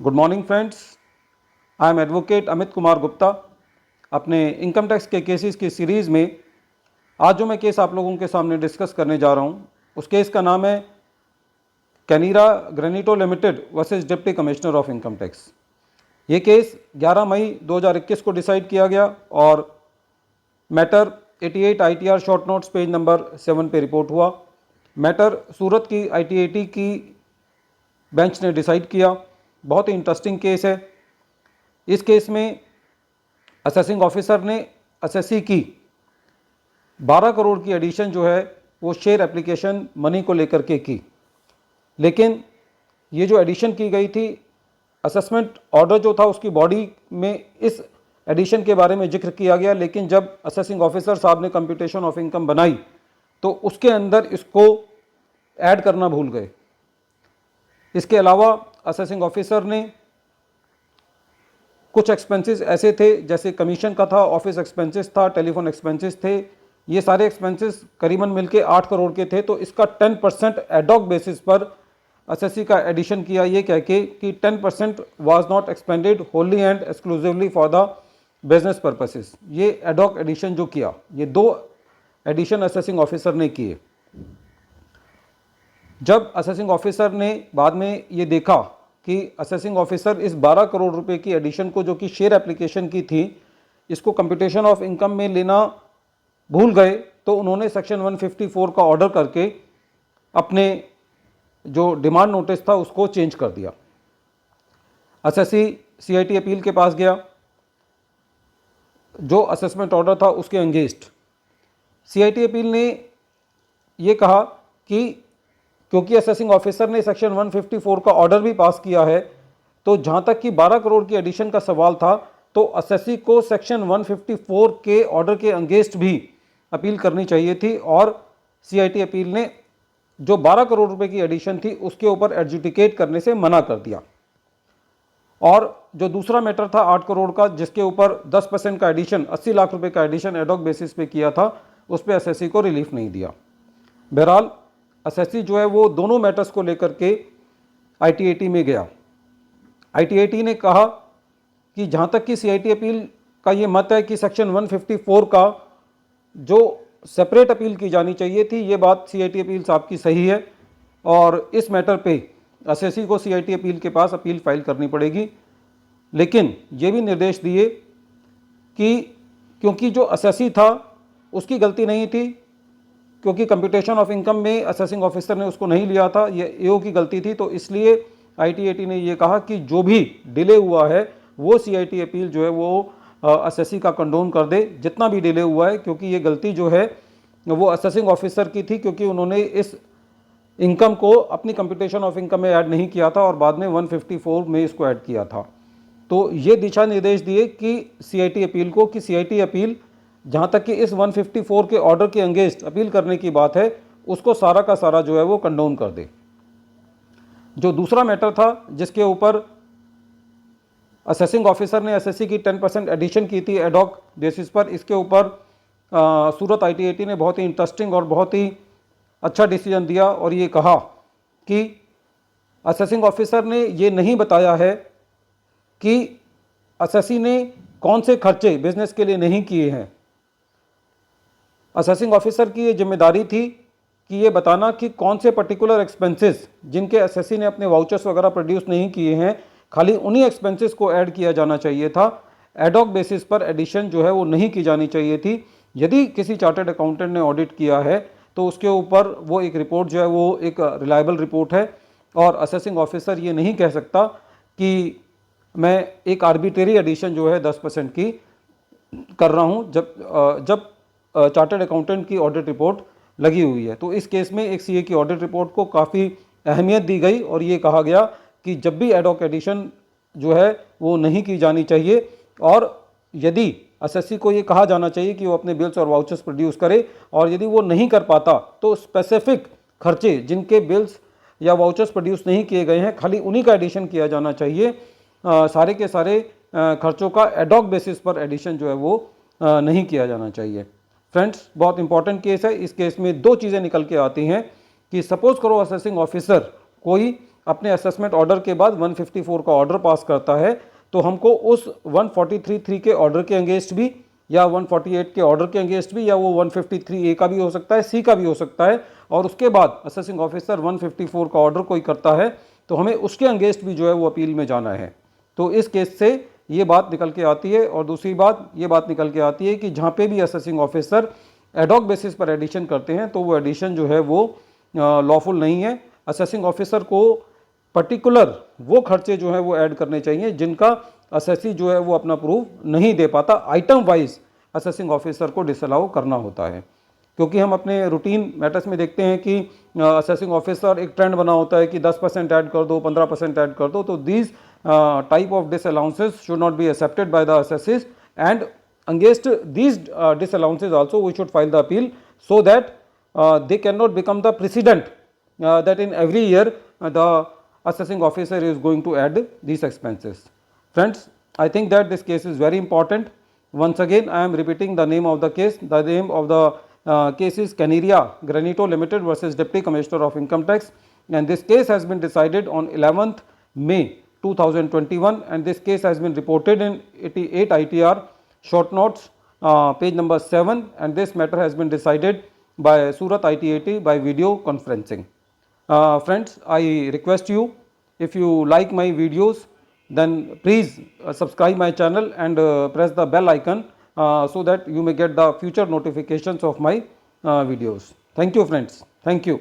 Good morning friends, I am advocate Amit Kumar Gupta. अपने income tax के cases की सीरीज़ में आज जो मैं केस आप लोगों के सामने डिस्कस करने जा रहा हूँ उस केस का नाम है Kaneera Granito limited versus deputy commissioner of income tax. ये केस 11 मई 2021 को डिसाइड किया गया और matter 88 ITR short notes page number 7 पे रिपोर्ट हुआ। मैटर सूरत की ITAT की बेंच ने डिसाइड किया। बहुत ही इंटरेस्टिंग केस है। इस केस में असेसिंग ऑफिसर ने असेसी की 12 करोड़ की एडिशन जो है वो शेयर एप्लीकेशन मनी को लेकर के की, लेकिन ये जो एडिशन की गई थी असेसमेंट ऑर्डर जो था उसकी बॉडी में इस एडिशन के बारे में जिक्र किया गया, लेकिन जब असेसिंग ऑफिसर साहब ने कंप्यूटेशन ऑफ इनकम बनाई तो उसके अंदर इसको ऐड करना भूल गए। इसके अलावा असेसिंग ऑफिसर ने कुछ एक्सपेंसेस ऐसे थे जैसे कमीशन का था, ऑफिस एक्सपेंसेस था, टेलीफोन एक्सपेंसेस थे। ये सारे एक्सपेंसेस करीबन मिलके 8 करोड़ के थे। तो इसका 10% एडॉक बेसिस पर असेसी का एडिशन किया, ये कह के कि 10% was not expanded Holi and exclusively for the business purposes. ये एडॉक एडिशन जो किया, ये 2 एडिशन असेसिंग ऑफिसर ने किए। जब असेसिंग ऑफिसर ने बाद में ये देखा कि असेसिंग ऑफिसर इस 12 करोड़ रुपए की एडिशन को जो कि शेयर एप्लीकेशन की थी इसको कंप्यूटेशन ऑफ इनकम में लेना भूल गए, तो उन्होंने सेक्शन 154 का ऑर्डर करके अपने जो डिमांड नोटिस था उसको चेंज कर दिया। असेसी CIT अपील के पास गया, जो असेसमेंट ऑर्डर था उसके अगेंस्ट CIT अपील ने ये कहा कि क्योंकि असेसिंग ऑफिसर ने सेक्शन 154 का ऑर्डर भी पास किया है, तो जहां तक कि 12 करोड़ की एडिशन का सवाल था तो असेसी को सेक्शन 154 के ऑर्डर के अगेंस्ट भी अपील करनी चाहिए थी और CIT अपील ने जो 12 करोड़ रुपए की एडिशन थी उसके ऊपर एडजुडिकेट करने से मना कर दिया। और जो दूसरा मैटर था 8 करोड़ का, जिसके ऊपर 10% का एडिशन 80 लाख रुपए का एडिशन एडॉक बेसिस पे किया था, उस पर असेसी को रिलीफ नहीं दिया। बहरहाल असेसी जो है वो दोनों मैटर्स को लेकर के ITAT में गया। ITAT ने कहा कि जहां तक कि CIT अपील का ये मत है कि सेक्शन 154 का जो सेपरेट अपील की जानी चाहिए थी, ये बात CIT अपील साहब की सही है और इस मैटर पे असेसी को CIT अपील के पास अपील फाइल करनी पड़ेगी। लेकिन ये भी निर्देश दिए कि क्योंकि जो असेसी था उसकी गलती नहीं थी, क्योंकि कंप्यूटेशन ऑफ इनकम में असेसिंग ऑफिसर ने उसको नहीं लिया था, ये AO की गलती थी, तो इसलिए ITAT ने ये कहा कि जो भी डिले हुआ है वो CIT अपील जो है वो असेसी का कंडोन कर दे, जितना भी डिले हुआ है, क्योंकि ये गलती जो है वो असेसिंग ऑफिसर की थी, क्योंकि उन्होंने इस इनकम को अपनी कंप्यूटेशन ऑफ इनकम में ऐड नहीं किया था और बाद में 154 में इसको ऐड किया था। तो ये दिशा निर्देश दिए कि CIT अपील को कि CIT अपील जहां तक कि इस 154 के ऑर्डर के अगेंस्ट अपील करने की बात है उसको सारा का सारा जो है वो कंडोन कर दे। जो दूसरा मैटर था जिसके ऊपर असेसिंग ऑफिसर ने असेसी की 10% एडिशन की थी एडॉक बेसिस पर, इसके ऊपर सूरत ITAT ने बहुत ही इंटरेस्टिंग और बहुत ही अच्छा डिसीजन दिया और ये कहा कि असेसिंग ऑफिसर ने ये नहीं बताया है कि असेसी ने कौन से खर्चे बिजनेस के लिए नहीं किए हैं। असेसिंग ऑफिसर की ये जिम्मेदारी थी कि ये बताना कि कौन से पर्टिकुलर एक्सपेंसेस जिनके असेसी ने अपने वाउचर्स वगैरह प्रोड्यूस नहीं किए हैं, खाली उन्हीं एक्सपेंसेस को ऐड किया जाना चाहिए था। एडॉक बेसिस पर एडिशन जो है वो नहीं की जानी चाहिए थी। यदि किसी चार्टर्ड अकाउंटेंट ने ऑडिट किया है तो उसके ऊपर वो एक रिपोर्ट जो है वो एक रिलायबल रिपोर्ट है और असेसिंग ऑफिसर ये नहीं कह सकता कि मैं एक आर्बिट्रेरी एडिशन जो है 10% की कर रहा हूँ जब चार्टर्ड अकाउंटेंट की ऑडिट रिपोर्ट लगी हुई है। तो इस केस में एक CA की ऑडिट रिपोर्ट को काफ़ी अहमियत दी गई और ये कहा गया कि जब भी एडॉक एडिशन जो है वो नहीं की जानी चाहिए और यदि असेसी को ये कहा जाना चाहिए कि वो अपने बिल्स और वाउचर्स प्रोड्यूस करे और यदि वो नहीं कर पाता तो स्पेसिफिक खर्चे जिनके बिल्स या वाउचर्स प्रोड्यूस नहीं किए गए हैं खाली उन्हीं का एडिशन किया जाना चाहिए। सारे के सारे खर्चों का एडॉक बेसिस पर एडिशन जो है वो नहीं किया जाना चाहिए। फ्रेंड्स, बहुत इंपॉर्टेंट केस है। इस केस में 2 चीज़ें निकल के आती हैं कि सपोज करो असेसिंग ऑफिसर कोई अपने असेसमेंट ऑर्डर के बाद 154 का ऑर्डर पास करता है तो हमको उस 143(3) के ऑर्डर के अगेंस्ट भी या 148 के ऑर्डर के अगेंस्ट भी, या वो 153(a) का भी हो सकता है, सी का भी हो सकता है, और उसके बाद असेसिंग ऑफिसर 154 का ऑर्डर कोई करता है तो हमें उसके अगेंस्ट भी जो है वो अपील में जाना है। तो इस केस से ये बात निकल के आती है। और दूसरी बात ये बात निकल के आती है कि जहाँ पे भी असेसिंग ऑफिसर एडॉक बेसिस पर एडिशन करते हैं तो वो एडिशन जो है वो लॉफुल नहीं है। असेसिंग ऑफिसर को पर्टिकुलर वो खर्चे जो है वो ऐड करने चाहिए जिनका असेसी जो है वो अपना प्रूफ नहीं दे पाता। आइटम वाइज असेसिंग ऑफिसर को डिसअलाउ करना होता है, क्योंकि हम अपने रूटीन मैटर्स में देखते हैं कि असेसिंग ऑफिसर एक ट्रेंड बना होता है कि 10% ऐड कर दो, 15% ऐड कर दो। तो these type of disallowances should not be accepted by the assessees, and against these disallowances also we should file the appeal, so that they cannot become the precedent that in every year the assessing officer is going to add these expenses. Friends, I think that this case is very important. Once again I am repeating the name of the case. The name of the case is Caneria Granito Limited versus Deputy Commissioner of Income Tax, and this case has been decided on 11th May 2021, and this case has been reported in 88 ITR short notes page number 7, and this matter has been decided by Surat ITAT by video conferencing. Friends, I request you, if you like my videos, then please subscribe my channel and press the bell icon so that you may get the future notifications of my videos. Thank you friends. Thank you.